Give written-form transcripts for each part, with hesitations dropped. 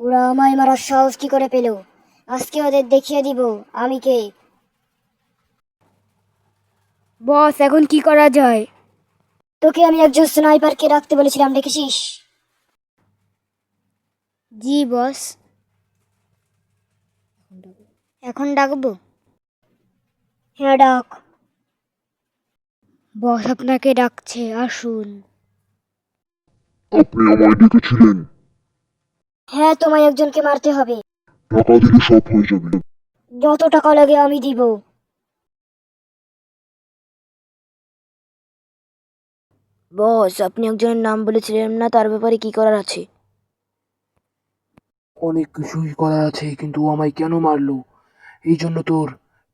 ওরা আমায় মারার সাহস কি করে পেল? আজকে ওদের দেখিয়ে দিব আমি কে। বস, এখন কি করা যায়? তোকে আমি একজন স্নাইপারকে রাখতে বলেছিলাম, দেখেছিস? জি বস। এখন ডাকবো? হ্যাঁ, ডাক। বস আপনাকে ডাকছে, আসুন। আপনি আমায় ডেকেছিলেন। হ্যাঁ, তোমায় একজনকে মারতে হবে। টাকা দিলে সব হয়ে যাবে। যত টাকা লাগে আমি দিব। বস, আপনি একজনের নাম বলেছিলেন না, তার ব্যাপারে কি করার আছে? অনেক কিছুই করার আছে, কিন্তু ও আমায় কেন মারলো? এই জন্য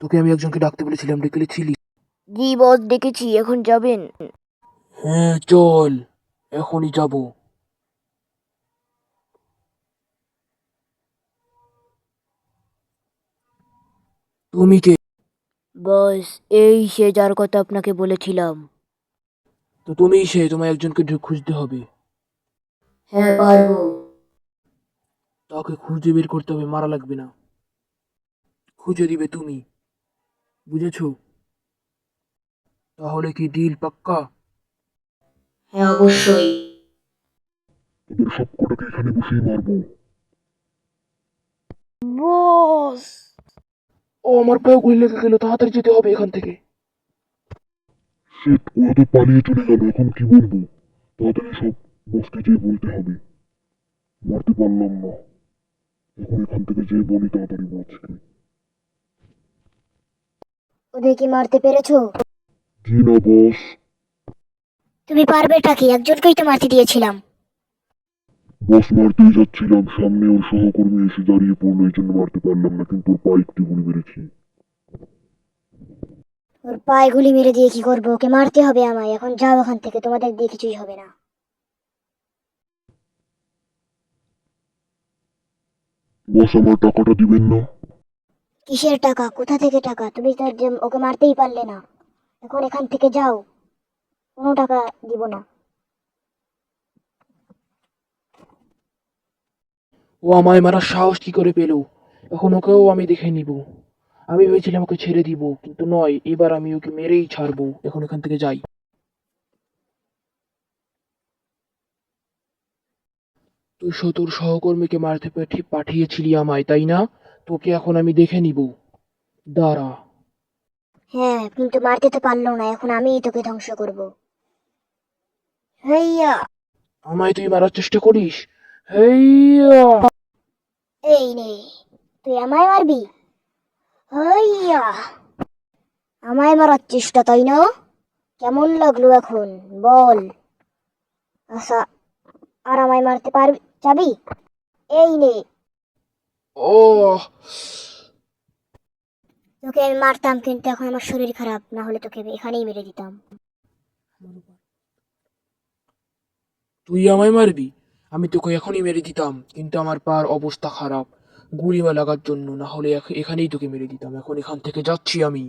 তোকে আমি একজনকে ডাকতে বলেছিলাম, ডেকেছিলি? জি বস, ডেকেছি। এখন যাবেন? হ্যাঁ চল, এখনই যাব। তুমি কে? বস, এই সে যার কথা আপনাকে বলেছিলাম। তো তুমিই সে, তোমায় একজনকে খুঁজতে হবে। হ্যাঁ, পারবো। তাকে খুঁজে বের করতে হবে, মারা লাগবে না। খুঁজে দিবে তুমি, বুঝেছো? তাহলে কি ডিল পাক্কা? হ্যাঁ, অবশ্যই। ওদের সব কটাকে এখানে বসেই মারবো। বস, ও আমার পায়ে গুলি লেগে গেল, তাড়াতাড়ি যেতে হবে এখান থেকে। সেট, ওরা তো পালিয়ে চলে গেল, এখন কি বলবো? তাড়াতাড়ি সব বসকে যেয়ে বলতে হবে। মারতে পারলাম না, এখন এখান থেকে যেয়ে বলি তাড়াতাড়ি বসকে। ওদেরকে মারতে পেরেছো? জি না বস। তুমি পারবেটা কি? একজনকেই তো মারতে দিয়েছিলাম। বস মারতেই যাচ্ছিলাম, সামনে ওর সহকর্মী এসে দাঁড়িয়ে পড়লো, এই জন্য মারতে পারলাম না, কিন্তু ওর পায়ে একটি গুলি মেরেছি। ওর পায়ে গুলি মেরে দিয়ে কি করবো? ওকে মারতে হবে আমায়। এখন যাও এখান থেকে, তোমাদের দিয়ে কিছুই হবে না। বস আমার টাকাটা দিবেন না? কিসের টাকা? কোথা থেকে টাকা? তুমি তো যে ওকে মারতেই পারলে না। এখন এখান থেকে যাও, কোনো টাকা দিব না। ও আমায় মারার সাহস কি করে পেল? এখন ওকেও আমি দেখে নিব। আমি ভেবেছিলাম ওকে ছেড়ে দিব, কিন্তু নয়, এবার আমি ওকে মেরেই ছাড়বো। এখন এখান থেকে যাই। তুই তোর সহকর্মীকে মারতে পাঠিয়েছিলি আমায়, তাই না? তোকে এখন আমি দেখে নিব। দাঁড়া। হ্যাঁ, কিন্তু মারতে তো পারলো না। এখন আমিই তোকে ধ্বংস করব। হেইয়া! আমায় তুই মারার চেষ্টা করিস? হেইয়া! এই নে, তুই আমায় মারবি? হেইয়া! আমায় মারার চেষ্টা, তাই না? কেমন লাগলো এখন বল? আচ্ছা, আর আমায় মারতে পারবি? যাবি? এই নে। ও, তোকে আমি মারতাম, কিন্তু এখন আমার শরীর খারাপ, না হলে তোকে এখানেই মেরে দিতাম। তুই আমায় মারবি? আমি তোকে এখনই মেরে দিতাম, কিন্তু আমার পার অবস্থা খারাপ, গুলি লাগার জন্য, না হলে এখানেই তোকে মেরে দিতাম। এখন এখান থেকে যাচ্ছি আমি।